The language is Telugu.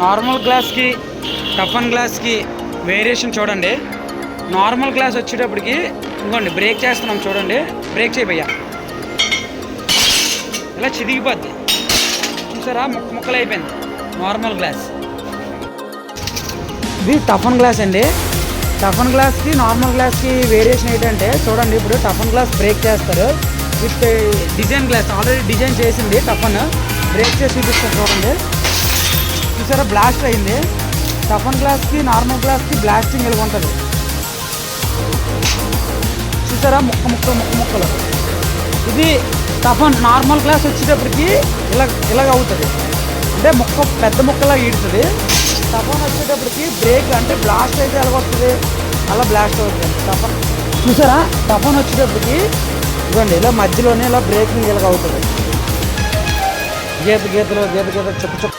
నార్మల్ గ్లాస్కి టఫన్ గ్లాస్కి వేరియేషన్ చూడండి. నార్మల్ గ్లాస్ వచ్చేటప్పటికి ఇంకోండి బ్రేక్ చేస్తున్నాం చూడండి. బ్రేక్ చేయబయ్యా, ఇలా చిదిగిపోద్ది చూసారా, ముక్కలు అయిపోయింది. నార్మల్ గ్లాస్ ఇది టఫన్ గ్లాస్ అండి. టఫన్ గ్లాస్కి నార్మల్ గ్లాస్కి వేరియేషన్ ఏంటంటే చూడండి, ఇప్పుడు టఫన్ గ్లాస్ బ్రేక్ చేస్తారు with design glass already design చేసింది. టఫన్ బ్రేక్ చేసి చూపిస్తారు చూడండి, చూసారా బ్లాస్ట్ అయింది. టఫన్ గ్లాస్కి నార్మల్ గ్లాస్కి బ్లాస్టింగ్ ఇలా ఉంటుంది చూసారా, ముక్కలు. ఇది టఫన్ నార్మల్ గ్లాస్ వచ్చేటప్పటికి ఇలాగ అవుతుంది, అంటే పెద్ద ముక్కలా ఈడుతుంది. టఫన్ వచ్చేటప్పటికి బ్రేక్ అంటే బ్లాస్ట్ అయితే ఎలా వస్తుంది, అలా బ్లాస్ట్ అవుతుంది. టఫన్ చూసారా, టఫన్ వచ్చేటప్పటికి ఇవ్వండి ఇలా మధ్యలోనే ఇలా బ్రేకింగ్ ఇలాగ అవుతుంది. గీత చుక్క